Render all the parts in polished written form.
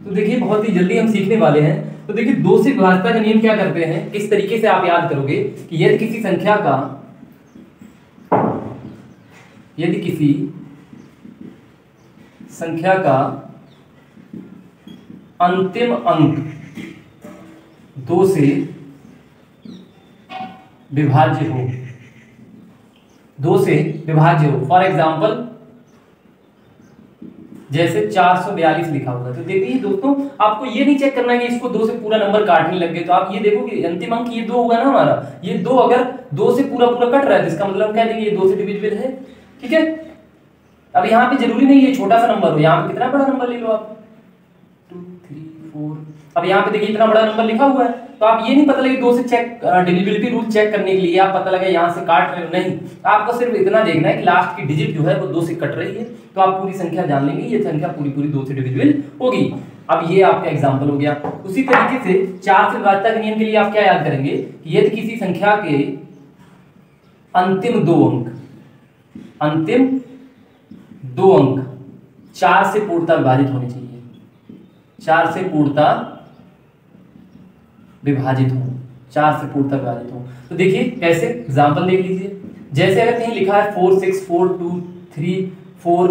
तो देखिए बहुत ही जल्दी हम सीखने वाले हैं। तो देखिए 2 से विभाज्यता का नियम क्या करते हैं, किस तरीके से आप याद करोगे कि यदि किसी संख्या का अंतिम अंक 2 से विभाज्य हो, 2 से विभाज्य हो। फॉर एग्जाम्पल जैसे 442 लिखा हुआ है, तो देखिए दोस्तों आपको ये नहीं चेक करना है कि इसको 2 से पूरा नंबर काटने लग गए, तो आप ये देखो कि अंतिम अंक ये 2 होगा ना हमारा, ये 2 अगर 2 से पूरा पूरा कट रहा है तो इसका मतलब हम कह देंगे ये 2 से डिविजिबल है। ठीक है, अब यहाँ पे जरूरी नहीं ये छोटा सा नंबर हो, यहाँ पे कितना बड़ा नंबर ले लो आप 2 3 4। अब यहाँ पे देखिए इतना बड़ा नंबर लिखा हुआ है, तो आप ये नहीं पता लगे 2 से चेक डिविजिबिलिटी रूल चेक करने के लिए आप पता लगा यहाँ से काट रहे हो, नहीं, आपको सिर्फ इतना देखना है कि लास्ट की डिजिट जो है वो 2 से कट रही है, तो आप पूरी संख्या जान लेंगे ये संख्या पूरी पूरी 2 से डिविजिबल होगी। अब ये आपका एग्जाम्पल हो गया। उसी तरीके से 4 से विभाज्यता के नियम के लिए आप क्या याद करेंगे कि यदि किसी संख्या के अंतिम 2 अंक 4 से पूर्णतः विभाजित होने चाहिए, 4 से पूर्णतः विभाजित हो, 4 से पूर्णतः विभाजित हो। तो देखिए कैसे, एग्जाम्पल देख लीजिए। जैसे अगर कहीं लिखा है 4 6 4 2 3 4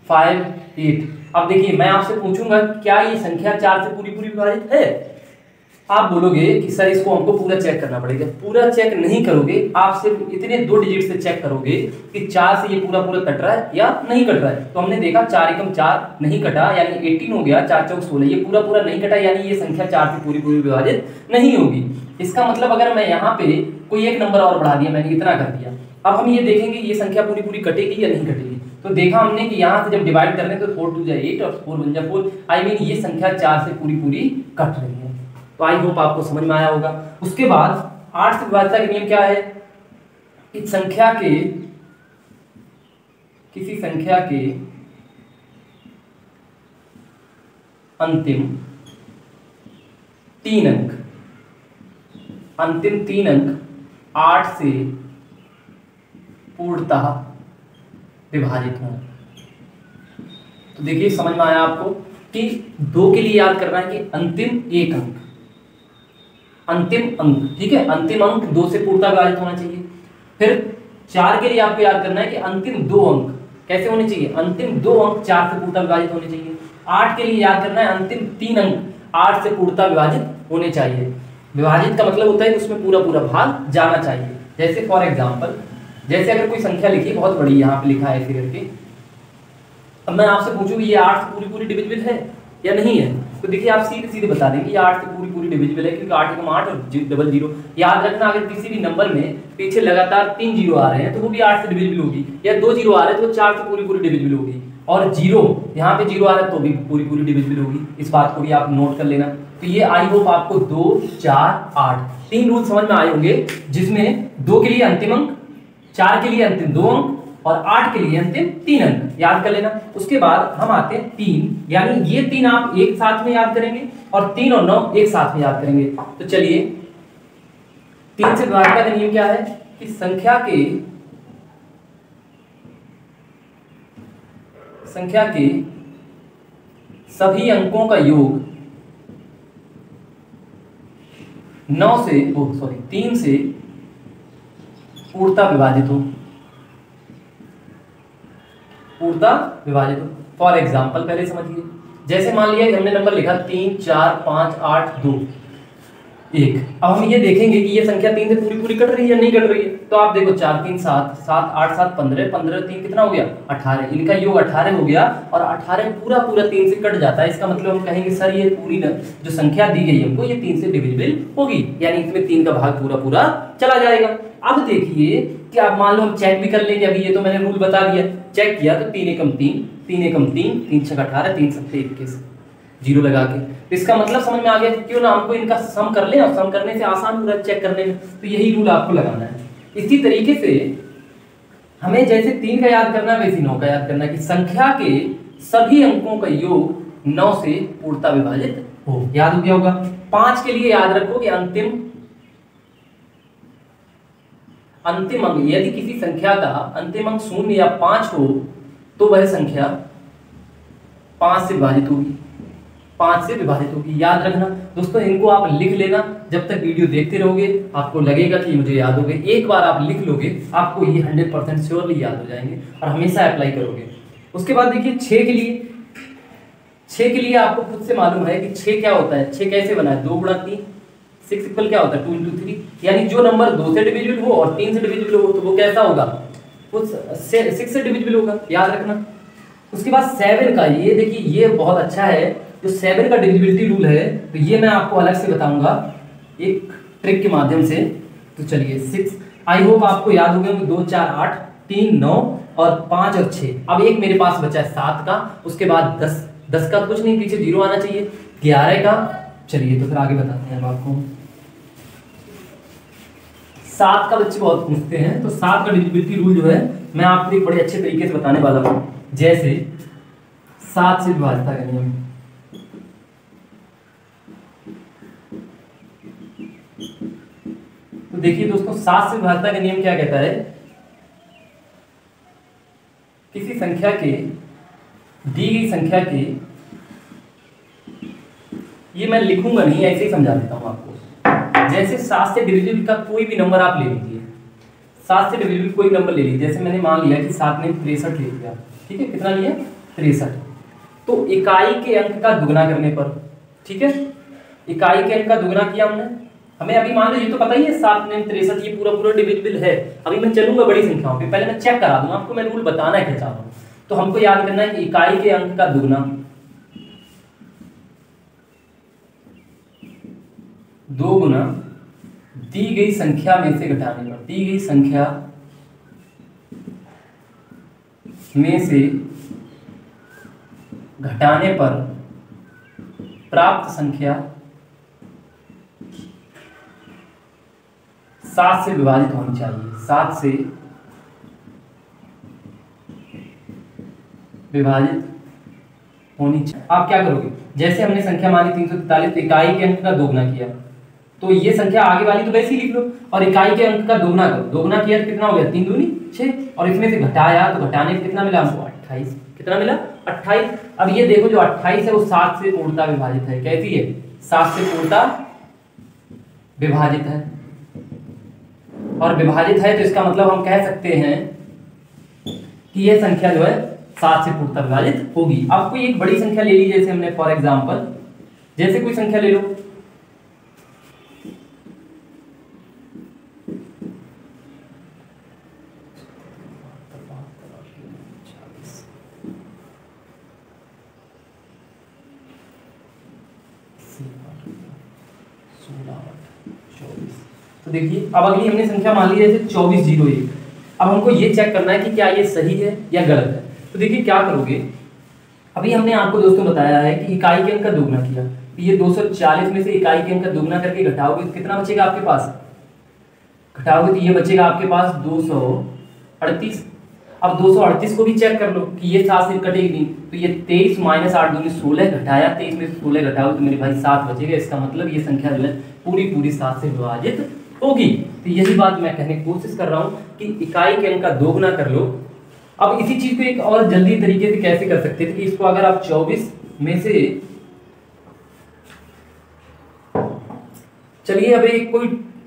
5 8, अब देखिए मैं आपसे पूछूंगा क्या ये संख्या 4 से पूरी पूरी विभाजित है, आप बोलोगे कि सर इसको हमको पूरा चेक करना पड़ेगा। पूरा चेक नहीं करोगे, आप सिर्फ इतने 2 डिजिट से चेक करोगे कि 4 से ये पूरा पूरा कट रहा है या नहीं कट रहा है। तो हमने देखा 4 एकम 4 नहीं कटा यानी 18 हो गया, 4 चौक 16, ये पूरा पूरा नहीं कटा यानी ये संख्या 4 से पूरी पूरी विभाजित नहीं होगी। इसका मतलब अगर मैं यहाँ पे कोई एक नंबर और बढ़ा दिया, मैंने इतना कर दिया, अब हम ये देखेंगे ये संख्या पूरी पूरी कटेगी या नहीं कटेगी। तो देखा हमने कि यहाँ से जब डिवाइड कर रहे हैं तो 4 2 जा 8 और 4 1 जा 4, आई मीन ये संख्या 4 से पूरी पूरी कट रही है। तो आई होप आपको समझ में आया होगा। उसके बाद 8 से विभाज्यता का नियम क्या है कि किसी संख्या के अंतिम 3 अंक 8 से पूर्णतः विभाजित हों। तो देखिए समझ में आया आपको कि 2 के लिए याद करना है कि अंतिम अंक, ठीक है, अंतिम अंक 2 से पूर्णतः विभाजित होना चाहिए। फिर 4 के लिए आपको याद करना है कि अंतिम 2 अंक कैसे होने चाहिए, अंतिम 2 अंक 4 से पूर्णतः विभाजित होने चाहिए। 8 के लिए याद करना है अंतिम 3 अंक 8 से पूर्णतः विभाजित होने चाहिए। विभाजित का मतलब होता है कि उसमें पूरा पूरा भाग जाना चाहिए। जैसे फॉर एग्जाम्पल, जैसे अगर कोई संख्या लिखी बहुत बड़ी, यहाँ पे लिखा है ऐसे करके, अब मैं आपसे पूछूं ये 8 से पूरी पूरी डिविजिबल है या नहीं है, तो देखिए आप सीधे सीधे बता देंगे ये 8 से पूरी पूरी डिविजिबल है, क्योंकि 8 एकम 8 और 00। याद रखना अगर किसी भी नंबर में पीछे लगातार 3 जीरो आ रहे हैं तो वो भी 8 से डिविजिबल होगी, या 2 जीरो आ रहे हैं तो 4 से पूरी पूरी डिविजिबल होगी, और जीरो यहाँ पे जीरो आ रहा है तो भी पूरी पूरी डिविजिबल होगी। इस बात को भी आप नोट कर लेना। तो ये आई होप आपको 2 4 8 3 रूल समझ में आए होंगे, जिसमें 2 के लिए अंतिम अंक, 4 के लिए अंतिम 2 अंक और 8 के लिए अंतिम 3 अंक याद कर लेना। उसके बाद हम आते हैं 3, यानी ये 3 आप एक साथ में याद करेंगे और 3 और 9 एक साथ में याद करेंगे। तो चलिए 3 से विभाज्यता का नियम क्या है कि संख्या के सभी अंकों का योग 3 से पूर्णतः विभाजित हो, फॉर एग्जाम्पल पहले समझिए। जैसे मान लिया कि हमने नंबर लिखा 3 4 5 8 2 1। अब हम ये देखेंगे कि ये संख्या 3 से पूरी पूरी कट रही है या नहीं कट रही है। तो आप देखो 4 3 7 7 8 7 15 15 3 कितना हो गया 18, इनका योग 18 हो गया, और 18 पूरा पूरा 3 से कट जाता है। इसका मतलब हम कहेंगे सर ये पूरी जो संख्या दी गई हमको ये 3 से डिविजिबल होगी, यानी इसमें 3 का भाग पूरा पूरा चला जाएगा। अब देखिए कि आप मान लो हम चेक भी कर लेंगे, अभी ये तो मैंने रूल बता दिया, चेक किया तो 3 एकम 3 3 एकम 3 3 6 18 3 7 21 जीरो लगा के। इसका मतलब समझ में आ गया, क्यों ना हमको इनका सम कर ले, और सम करने से आसान हो रहा है चेक करने में, तो यही रूल आपको लगाना है। इसी तरीके से हमें जैसे 3 का याद करना है वैसे 9 का याद करना है कि संख्या के सभी अंकों का योग 9 से पूर्णतः विभाजित हो। याद हो गया होगा। 5 के लिए याद रखो कि अंतिम अंक, यदि किसी संख्या का अंतिम अंक 0 या 5 हो तो वह संख्या 5 से विभाजित होगी। 5 से विभाजित होगी। याद रखना दोस्तों, इनको आप लिख लेना, जब तक वीडियो देखते रहोगे आपको लगेगा कि मुझे याद हो गए। एक बार आप लिख लोगे आपको ये 100% श्योरली याद हो जाएंगे और हमेशा अप्लाई करोगे। उसके बाद देखिए 6 के लिए, 6 के लिए आपको खुद से मालूम है कि 6 क्या होता है, 6 कैसे बना है, 2 गुणा 3, 6 इक्वल क्या होता है 2 into 3, यानी जो नंबर 2 से डिविजिबल हो और 3 से डिविजिबल हो तो वो कैसा होगा, वो 6 से डिविजिबल होगा, याद रखना। उसके बाद 7 का, ये देखिए ये बहुत अच्छा है, जो 7 का डिविजिबिलिटी रूल है तो ये मैं आपको अलग से बताऊंगा एक ट्रिक के माध्यम से। तो चलिए 6, आई होप आपको याद हो गए 2 4 8, 3 9 और 5 और 6। अब एक मेरे पास बचा है 7 का, उसके बाद 10, 10 का कुछ नहीं, पीछे 0 आना चाहिए, 11 का, चलिए तो फिर आगे बताते हैं आपको। 7 का बच्चे बहुत पूछते हैं, तो 7 का डिविजिबिलिटी रूल जो है मैं आपको एक बड़े अच्छे तरीके से बताने वाला हूँ। जैसे 7 से विभाज्यता का नियम, तो देखिए दोस्तों 7 से विभाज्यता का नियम क्या कहता है, किसी संख्या के, दी गई संख्या के, ये मैं लिखूंगा नहीं, ऐसे ही समझा देता हूं आपको। जैसे 7 से डिविजिबल का कोई भी नंबर आप ले लीजिए, 7 से डिविजिबल कोई नंबर ले लीजिए, जैसे मैंने मान लिया कि 7 ने 63 ले लिया, ठीक है, कितना लिया 63, तो इकाई के अंक का दुगना करने पर, ठीक है, इकाई के अंक का दुगना किया हमने, हमें अभी मान लो ये तो पता ही है 7 ने 63 ये पूरा पूरा डिविजिबल है। अभी मैं चलूंगा बड़ी संख्याओं पे, पहले मैं चेक करा दूंगा आपको, मैं रूल बताना है क्या चाह रहा हूं। तो हमको याद करना है कि इकाई के अंक का दुगना 2 गुना दी गई संख्या में से घटाने पर, दी गई संख्या में से घटाने पर प्राप्त संख्या 7 से विभाजित होनी चाहिए, 7 से विभाजित होनी चाहिए। आप क्या करोगे, जैसे हमने संख्या मानी 343, तो इकाई के अंक का दोगुना किया, तो ये संख्या आगे वाली तो वैसे ही लिख लो, और इकाई के अंक का दोगुना करो, दोगुना किया तो कितना हो गया 3 दूनी 6, और इसमें से घटाया तो घटाने से कितना मिला हमको 28, कितना मिला 28। अब ये देखो जो 28 है वो 7 से पूर्णतः विभाजित है, कैसी है 7 से पूर्णतः विभाजित है, और विभाजित है तो इसका मतलब हम कह सकते हैं कि यह संख्या जो है 7 से पूर्णतः विभाजित होगी। अब कोई एक बड़ी संख्या ले ली, जैसे हमने फॉर एग्जांपल, जैसे कोई संख्या ले लो, तो देखिए अब अगली हमने संख्या मान ली जैसे 2401। अब हमको ये चेक करना है कि क्या ये सही है या गलत है। तो देखिए क्या करोगे, अभी हमने आपको दोस्तों बताया है कि इकाई के अंक का दोगुना किया, तो ये 240 में से इकाई के अंक का दोगुना करके घटाओगे तो कितना बचेगा आपके पास, घटाओगे तो ये बचेगा आपके पास 238। अब 238 को भी चेक कर लो कि ये 7 से कटेगी नहीं, तो ये 23 माइनस 8 दूनी 16, घटाया 23 में से 16 घटाओगे तो मेरे भाई 7 बचेगा। इसका मतलब ये संख्या जो है पूरी 7 से विभाजित होगी। तो यही बात मैं कहने की कोशिश कर रहा हूँ कि इकाई के अंक का दोगुना कर लो। अब इसी चीज को एक और जल्दी तरीके से कैसे कर सकते थे कि इसको अगर आप 24 में से, चलिए अब एक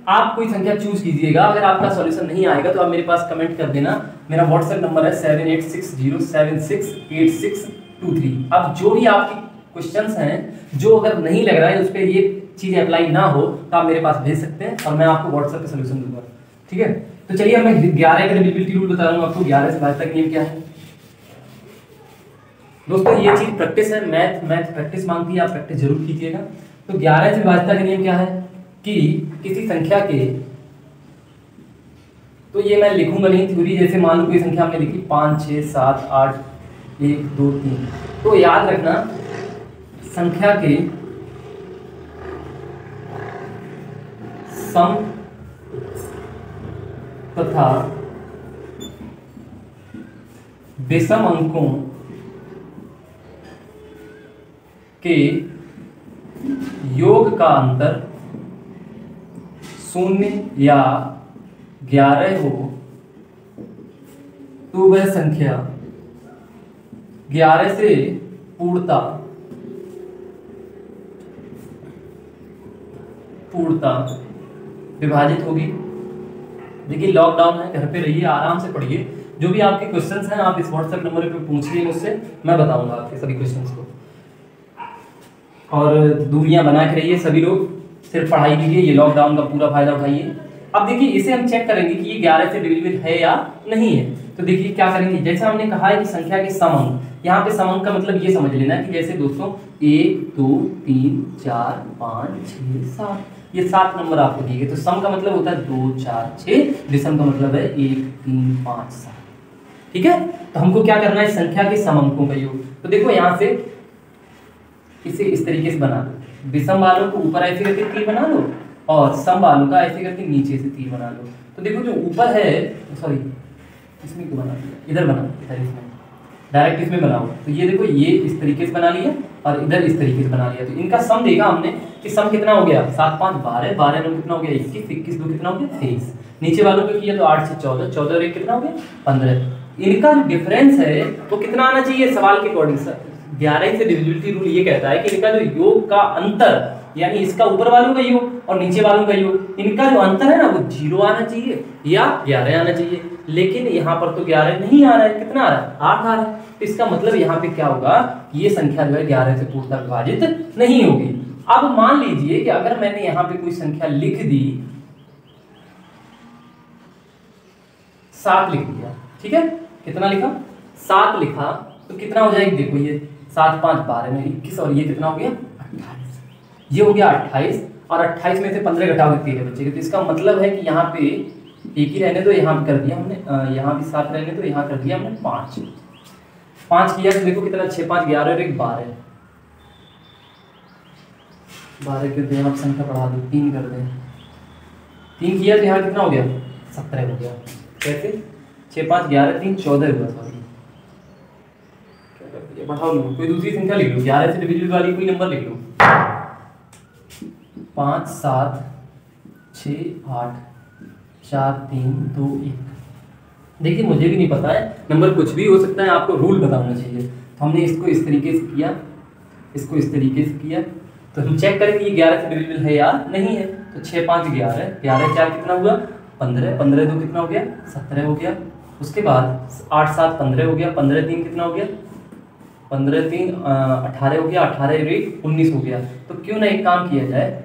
आप कोई संख्या चूज कीजिएगा, अगर आपका सॉल्यूशन नहीं आएगा तो आप मेरे पास कमेंट कर देना। मेरा व्हाट्सएप नंबर है 7860768623। अब जो भी आपके क्वेश्चंस हैं, जो अगर नहीं लग रहा है उस पर ये चीज अप्लाई ना हो तो आप मेरे पास भेज सकते हैं और मैं आपको व्हाट्सएप पे सॉल्यूशन दूंगा, ठीक है। तो चलिए अब मैं 11 का डिविजिबिलिटी रूल बता रहा हूँ आपको। 11 से विभाज्यता का नियम क्या है दोस्तों, ये चीज प्रैक्टिस है, मैथ प्रैक्टिस मांगती है, आप प्रैक्टिस जरूर कीजिएगा। तो 11 से विभाज्यता का नियम क्या है कि किसी संख्या के, तो ये मैं लिखूंगा नहीं थ्योरी, जैसे मान लो कोई संख्या हमने लिखी 5 6 7 8 1 2 3, तो याद रखना संख्या के सम तथा विषम अंकों के योग का अंतर 0 या 11 हो तो वह संख्या 11 से पूर्णतः पूर्णता विभाजित होगी। देखिए लॉकडाउन है, घर पे रहिए, आराम से पढ़िए, जो भी आपके क्वेश्चंस हैं आप इस व्हाट्सएप नंबर पे पूछिए मुझसे, मैं बताऊंगा आपके सभी क्वेश्चंस को। और दूरियां बना के रहिए सभी लोग, सिर्फ पढ़ाई कीजिए, ये लॉकडाउन का पूरा फायदा उठाइए। अब देखिए इसे हम चेक करेंगे कि ये 11 से डिविजिबल है या नहीं है। तो देखिए क्या करेंगे, जैसे हमने कहा है कि संख्या के सम अंक, यहाँ पे सम अंक का मतलब ये समझ लेना कि जैसे दोस्तों 1 2 3 4 5 6 7, ये 7 नंबर आपको दिए गए, तो सम का मतलब होता है 2 4 6, विषम का मतलब है 1 3 5 7। ठीक है, तो हमको क्या करना है, संख्या के सम अंकों का योग। तो देखो यहाँ से इसे इस तरीके से बना लो, विषम वालों को ऊपर ऐसे करके तीर बना लो और सम वालों का ऐसे करके नीचे से तीर बना लो। तो देखो जो ऊपर है, सॉरी इसमें क्यों बना दिया, इधर बना, इधर इसमें डायरेक्ट इसमें बनाओ। तो ये देखो ये इस तरीके से बना लिया और इधर इस तरीके से बना लिया। तो इनका सम देखा हमने कि सम कितना हो गया, 7 5 12, 12 9 कितना हो गया 21, 21 2 कितना हो गया 23। नीचे वालों पे किया तो 8 से 14, 14 और 1 कितना हो गया 15। इनका जो डिफरेंस है वो कितना आना चाहिए सवाल के अकॉर्डिंग। 11 से डिविजिबिलिटी रूल ये कहता है कि इनका जो योग का अंतर, यानी इसका ऊपर वालों का योग और नीचे वालों का योग, इनका जो अंतर है ना वो 0 आना चाहिए या 11 आना चाहिए। लेकिन यहाँ पर तो 11 नहीं आ रहा है, कितना आ रहा है 8 आ रहा है। तो इसका मतलब यहाँ पे क्या होगा, ये संख्या जो है 11 से पूर्णतः विभाजित नहीं होगी। अब मान लीजिए कि अगर मैंने यहाँ पे कोई संख्या लिख दी, 7 लिख दिया, ठीक है, कितना लिखा 7 लिखा, तो कितना हो जाएगा, देखो ये 7 5 12 में 21 और ये कितना हो गया 28, ये हो गया 28 और 28 में से 15 घटाओगे 13 बचेगा। तो इसका मतलब है कि यहाँ पे एक ही रहने दो, यहाँ कर दिया हमने, यहाँ भी 7 रहने दो, यहाँ कर दिया हमने 5 किया तो देखो कितना 6 5 11 और 1 12, 12 के यहाँ संख्या बढ़ा दो 3 कर दें, 3 किया तो यहाँ कितना हो गया 17 हो गया। कैसे 6 5 11 3 14 हुआ, सॉरी बढ़ाओ लो, कोई दूसरी संख्या लिख लो, 11 से डिविजिबल वाली कोई नंबर लिख लो, 5 7 6 8 4 3 2 1। देखिए मुझे भी नहीं पता है, नंबर कुछ भी हो सकता है, आपको रूल बताना चाहिए। तो हमने इसको इस तरीके से किया, इसको इस तरीके से किया, तो हम चेक करेंगे ये 11 से डिविजिबल है या नहीं है। तो 6 5 11, 11 4 कितना हुआ 15, 15 2 कितना हो गया 17 हो गया। उसके बाद 8 7 15 हो गया, 15 3 कितना हो गया 15 3 18 हो गया, 18 1 19 हो गया। तो क्यों ना एक काम किया जाए,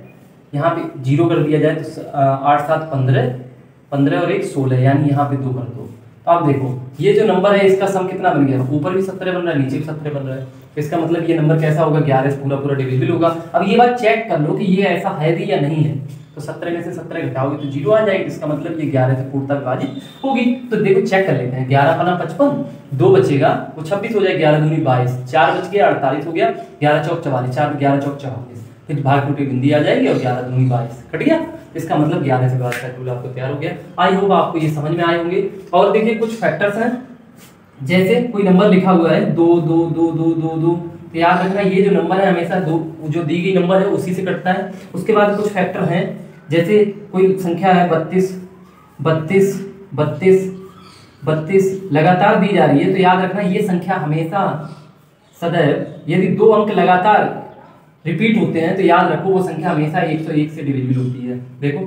यहाँ पे 0 कर दिया जाए, तो 8 7 15, 15 और 1 16, यानी यहाँ पे 2 कर दो। तो आप देखो ये जो नंबर है इसका सम कितना बन गया, ऊपर भी 17 बन रहा है, नीचे भी 17 बन रहा है। तो इसका मतलब ये नंबर कैसा होगा, 11 से पूरा पूरा डिविजिबल होगा। अब ये बात चेक कर लो कि ये ऐसा है भी या नहीं है। तो 17 में से 17 घटाओगे तो 0 आ जाएगी, इसका मतलब ये 11 से पूर्णतः विभाजित होगी। तो देखो चेक कर लेते हैं, 11 पना 55, 2 बचेगा वो 26 हो जाएगा, 11 दूनी 22, 4 बच गया 48 हो गया, 11 चौक 44, 4 11 चौक 44, फिर भाग टूटी बिंदी आ जाएगी और 11 दूनी 22 कट गया। इसका मतलब 11 से विभाजित का रूल आपको तैयार हो गया। आई होप आपको ये समझ में आए होंगे। और देखिए कुछ फैक्टर्स हैं, जैसे कोई नंबर लिखा हुआ है 2 2 2 2 2 2, तो याद रखना ये जो नंबर है हमेशा 2 जो दी गई नंबर है उसी से कटता है। उसके बाद कुछ फैक्टर हैं, जैसे कोई संख्या है 32 32 32 32 लगातार दी जा रही है, तो याद रखना ये संख्या हमेशा सदैव यदि 2 अंक लगातार रिपीट होते हैं तो याद रखो वो संख्या हमेशा 101 से डिविजिबल होती है। देखो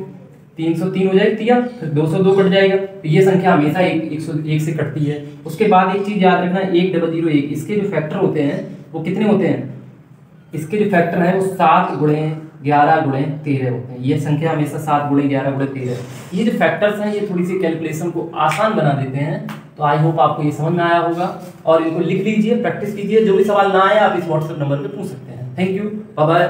303 हो जाएगी, फिर 202 कट जाएगा, तो ये संख्या हमेशा 101 से कटती है। उसके बाद एक चीज याद रखना, 1001, इसके जो फैक्टर होते हैं वो कितने होते हैं, इसके जो फैक्टर हैं वो 7 गुणे 11 गुणे 13 होते हैं। ये संख्या हमेशा 7 गुणे 11 गुणे 13। ये जो फैक्टर्स हैं ये थोड़ी सी कैलकुलेशन को आसान बना देते हैं। तो आई होप आपको ये समझ में आया होगा, और इनको लिख लीजिए, प्रैक्टिस कीजिए, जो भी सवाल ना आए आप इस व्हाट्सएप नंबर पे पूछ सकते हैं। Thank you, bye bye.